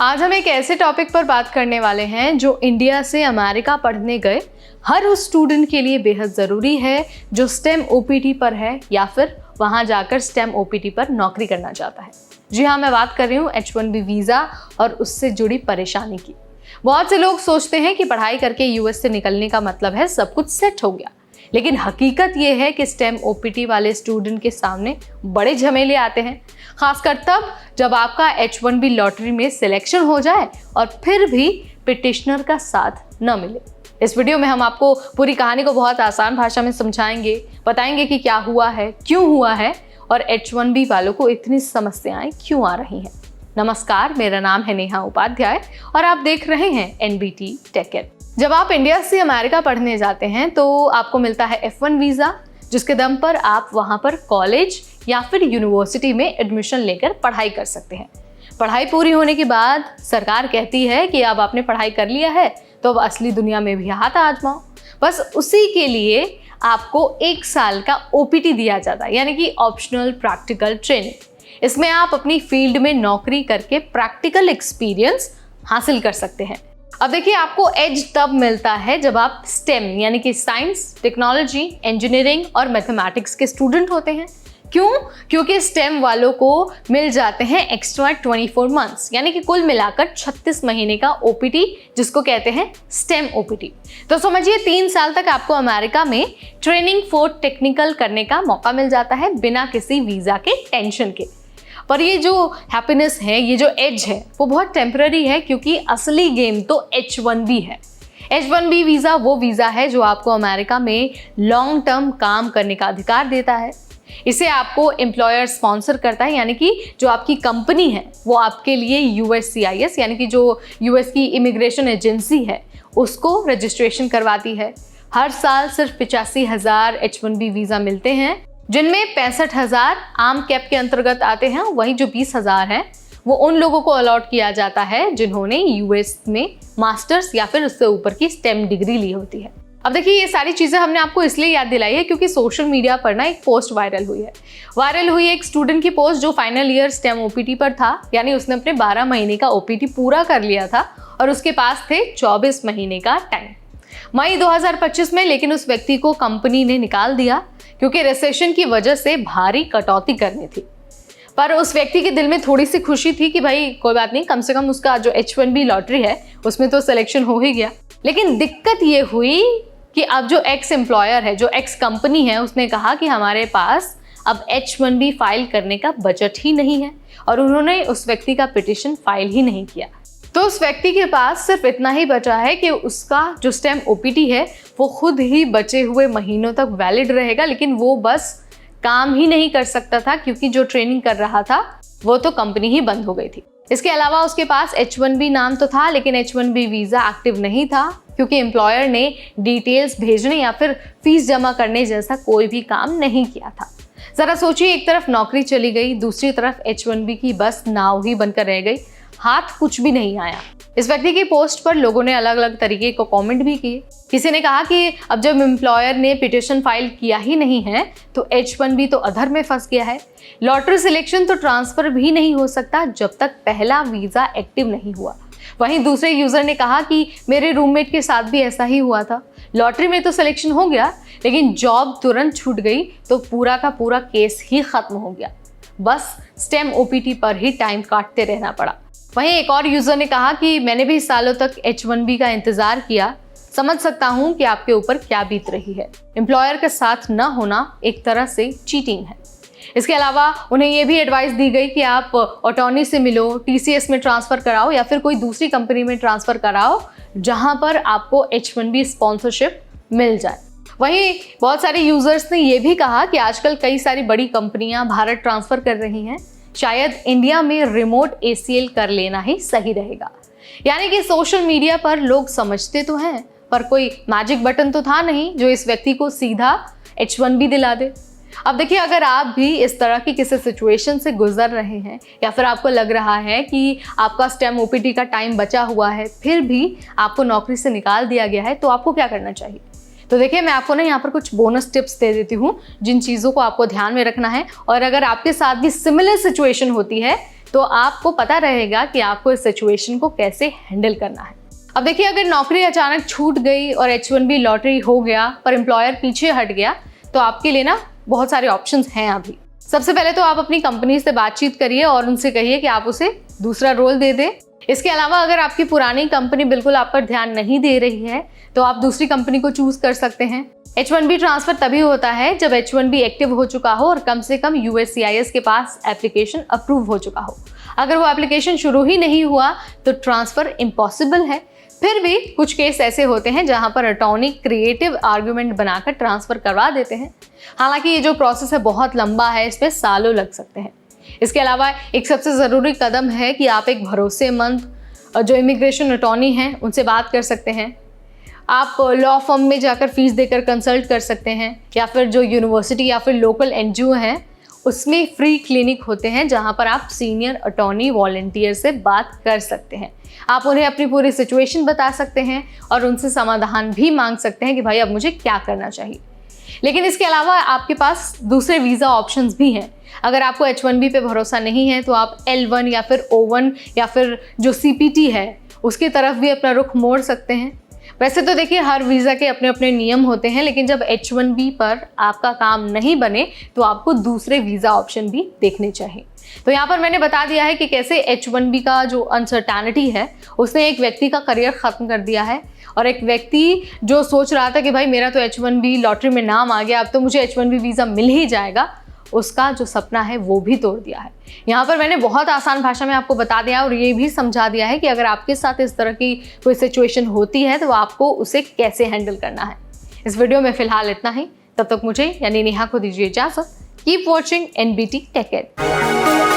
आज हम एक ऐसे टॉपिक पर बात करने वाले हैं जो इंडिया से अमेरिका पढ़ने गए हर उस स्टूडेंट के लिए बेहद ज़रूरी है जो स्टेम ओपीटी पर है या फिर वहाँ जाकर स्टेम ओपीटी पर नौकरी करना चाहता है। जी हाँ, मैं बात कर रही हूँ H1B वीज़ा और उससे जुड़ी परेशानी की। बहुत से लोग सोचते हैं कि पढ़ाई करके यूएस से निकलने का मतलब है सब कुछ सेट हो गया, लेकिन हकीकत ये है कि स्टेम ओपीटी वाले स्टूडेंट के सामने बड़े झमेले आते हैं, खासकर तब जब आपका H1B लॉटरी में सिलेक्शन हो जाए और फिर भी पिटिशनर का साथ न मिले। इस वीडियो में हम आपको पूरी कहानी को बहुत आसान भाषा में समझाएंगे, बताएंगे कि क्या हुआ है, क्यों हुआ है और H1B वालों को इतनी समस्याएं क्यों आ रही हैं। नमस्कार, मेरा नाम है नेहा उपाध्याय और आप देख रहे हैं NBT Tech Ed। जब आप इंडिया से अमेरिका पढ़ने जाते हैं तो आपको मिलता है F1 वीज़ा, जिसके दम पर आप वहाँ पर कॉलेज या फिर यूनिवर्सिटी में एडमिशन लेकर पढ़ाई कर सकते हैं। पढ़ाई पूरी होने के बाद सरकार कहती है कि अब आपने पढ़ाई कर लिया है तो अब असली दुनिया में भी हाथ आजमाओ। बस उसी के लिए आपको 1 साल का OPT दिया जाता है, यानी कि ऑप्शनल प्रैक्टिकल ट्रेनिंग। इसमें आप अपनी फील्ड में नौकरी करके प्रैक्टिकल एक्सपीरियंस हासिल कर सकते हैं। अब देखिए, आपको एज तब मिलता है जब आप स्टेम यानी कि साइंस, टेक्नोलॉजी, इंजीनियरिंग और मैथमेटिक्स के स्टूडेंट होते हैं। क्यों? क्योंकि स्टेम वालों को मिल जाते हैं एक्स्ट्रा 24 मंथ्स, यानी कि कुल मिलाकर 36 महीने का OPT, जिसको कहते हैं स्टेम OPT। तो समझिए 3 साल तक आपको अमेरिका में ट्रेनिंग फॉर टेक्निकल करने का मौका मिल जाता है बिना किसी वीज़ा के टेंशन के। पर ये जो हैप्पीनेस है, ये जो एज है, वो बहुत टेम्पररी है, क्योंकि असली गेम तो H1B है। H1B वीज़ा वो वीज़ा है जो आपको अमेरिका में लॉन्ग टर्म काम करने का अधिकार देता है। इसे आपको एम्प्लॉयर स्पॉन्सर करता है, यानी कि जो आपकी कंपनी है वो आपके लिए USCIS यानी कि जो US की इमिग्रेशन एजेंसी है उसको रजिस्ट्रेशन करवाती है। हर साल सिर्फ 85,000 H1B वीज़ा मिलते हैं, जिनमें 65,000 आम कैप के अंतर्गत आते हैं। वहीं जो 20,000 हैं वो उन लोगों को अलॉट किया जाता है जिन्होंने US में मास्टर्स या फिर उससे ऊपर की स्टेम डिग्री ली होती है। अब देखिए, ये सारी चीज़ें हमने आपको इसलिए याद दिलाई है क्योंकि सोशल मीडिया पर ना एक पोस्ट वायरल हुई है एक स्टूडेंट की पोस्ट जो फाइनल ईयर स्टेम OPT पर था, यानी उसने अपने 12 महीने का OPT पूरा कर लिया था और उसके पास थे 24 महीने का टाइम मई 2025 में। लेकिन उस व्यक्ति को कंपनी ने निकाल दिया क्योंकि रिसेशन की वजह से भारी कटौती करनी थी। पर उस व्यक्ति के दिल में थोड़ी सी खुशी थी कि भाई कोई बात नहीं, कम से कम उसका जो H1B लॉटरी है उसमें तो सिलेक्शन हो ही गया। लेकिन दिक्कत ये हुई कि अब जो एक्स एम्प्लॉयर है, जो एक्स कंपनी है, उसने कहा कि हमारे पास अब H1B फाइल करने का बजट ही नहीं है और उन्होंने उस व्यक्ति का पिटिशन फाइल ही नहीं किया। तो उस व्यक्ति के पास सिर्फ इतना ही बचा है कि उसका जो स्टेम OPT है वो खुद ही बचे हुए महीनों तक वैलिड रहेगा, लेकिन वो बस काम ही नहीं कर सकता था क्योंकि जो ट्रेनिंग कर रहा था वो तो कंपनी ही बंद हो गई थी। इसके अलावा उसके पास H1B नाम तो था, लेकिन H1B वीज़ा एक्टिव नहीं था क्योंकि एम्प्लॉयर ने डिटेल्स भेजने या फिर फीस जमा करने जैसा कोई भी काम नहीं किया था। ज़रा सोचिए, एक तरफ नौकरी चली गई, दूसरी तरफ H1B की बस नाव ही बनकर रह गई, हाथ कुछ भी नहीं आया। इस व्यक्ति की पोस्ट पर लोगों ने अलग अलग तरीके को कमेंट भी किए। किसी ने कहा कि अब जब एम्प्लॉयर ने पिटिशन फाइल किया ही नहीं है तो H1B तो अधर में फंस गया है। लॉटरी सिलेक्शन तो ट्रांसफ़र भी नहीं हो सकता जब तक पहला वीज़ा एक्टिव नहीं हुआ। वहीं दूसरे यूज़र ने कहा कि मेरे रूममेट के साथ भी ऐसा ही हुआ था, लॉटरी में तो सिलेक्शन हो गया लेकिन जॉब तुरंत छूट गई तो पूरा का पूरा केस ही ख़त्म हो गया, बस स्टेम OPT पर ही टाइम काटते रहना पड़ा। वहीं एक और यूज़र ने कहा कि मैंने भी सालों तक H1B का इंतज़ार किया, समझ सकता हूँ कि आपके ऊपर क्या बीत रही है। एम्प्लॉयर का साथ न होना एक तरह से चीटिंग है। इसके अलावा उन्हें ये भी एडवाइस दी गई कि आप अटॉर्नी से मिलो, TCS में ट्रांसफ़र कराओ या फिर कोई दूसरी कंपनी में ट्रांसफ़र कराओ जहाँ पर आपको H1B स्पॉन्सरशिप मिल जाए। वहीं बहुत सारे यूज़र्स ने ये भी कहा कि आजकल कई सारी बड़ी कंपनियाँ भारत ट्रांसफ़र कर रही हैं, शायद इंडिया में रिमोट ACL कर लेना ही सही रहेगा। यानी कि सोशल मीडिया पर लोग समझते तो हैं, पर कोई मैजिक बटन तो था नहीं जो इस व्यक्ति को सीधा H1B दिला दे। अब देखिए, अगर आप भी इस तरह की किसी सिचुएशन से गुजर रहे हैं या फिर आपको लग रहा है कि आपका स्टेम OPT का टाइम बचा हुआ है फिर भी आपको नौकरी से निकाल दिया गया है, तो आपको क्या करना चाहिए? तो देखिए, मैं आपको ना यहाँ पर कुछ बोनस टिप्स दे देती हूँ जिन चीज़ों को आपको ध्यान में रखना है, और अगर आपके साथ भी सिमिलर सिचुएशन होती है तो आपको पता रहेगा कि आपको इस सिचुएशन को कैसे हैंडल करना है। अब देखिए, अगर नौकरी अचानक छूट गई और H1B लॉटरी हो गया पर एम्प्लॉयर पीछे हट गया, तो आपके लिए ना बहुत सारे ऑप्शंस हैं अभी। सबसे पहले तो आप अपनी कंपनी से बातचीत करिए और उनसे कहिए कि आप उसे दूसरा रोल दे दें। इसके अलावा अगर आपकी पुरानी कंपनी बिल्कुल आप पर ध्यान नहीं दे रही है तो आप दूसरी कंपनी को चूज कर सकते हैं। H1B ट्रांसफर तभी होता है जब H1B एक्टिव हो चुका हो और कम से कम USCIS के पास एप्लीकेशन अप्रूव हो चुका हो। अगर वो एप्लीकेशन शुरू ही नहीं हुआ तो ट्रांसफर इम्पॉसिबल है। फिर भी कुछ केस ऐसे होते हैं जहां पर अटॉर्नी क्रिएटिव आर्गुमेंट बनाकर ट्रांसफर करवा देते हैं। हालांकि ये जो प्रोसेस है बहुत लंबा है, इसमें सालों लग सकते हैं। इसके अलावा एक सबसे ज़रूरी कदम है कि आप एक भरोसेमंद जो इमिग्रेशन अटॉर्नी हैं उनसे बात कर सकते हैं। आप लॉ फर्म में जाकर फीस देकर कंसल्ट कर सकते हैं, या फिर जो यूनिवर्सिटी या फिर लोकल NGO हैं उसमें फ्री क्लिनिक होते हैं जहां पर आप सीनियर अटॉर्नी वॉलंटियर से बात कर सकते हैं। आप उन्हें अपनी पूरी सिचुएशन बता सकते हैं और उनसे समाधान भी मांग सकते हैं कि भाई अब मुझे क्या करना चाहिए। लेकिन इसके अलावा आपके पास दूसरे वीज़ा ऑप्शंस भी हैं। अगर आपको H1B पे भरोसा नहीं है तो आप L1 या फिर O1 या फिर जो CPT है उसकी तरफ भी अपना रुख मोड़ सकते हैं। वैसे तो देखिए, हर वीज़ा के अपने अपने नियम होते हैं, लेकिन जब H1B पर आपका काम नहीं बने तो आपको दूसरे वीज़ा ऑप्शन भी देखने चाहिए। तो यहाँ पर मैंने बता दिया है कि कैसे H1B का जो अनसर्टेनिटी है उसने एक व्यक्ति का करियर ख़त्म कर दिया है, और एक व्यक्ति जो सोच रहा था कि भाई मेरा तो H1B लॉटरी में नाम आ गया, अब तो मुझे H1B वीज़ा मिल ही जाएगा, उसका जो सपना है वो भी तोड़ दिया है। यहाँ पर मैंने बहुत आसान भाषा में आपको बता दिया और ये भी समझा दिया है कि अगर आपके साथ इस तरह की कोई सिचुएशन होती है तो आपको उसे कैसे हैंडल करना है। इस वीडियो में फ़िलहाल इतना ही। तब तक मुझे यानी नेहा को दीजिए इजाज़त। Keep watching NBT take care.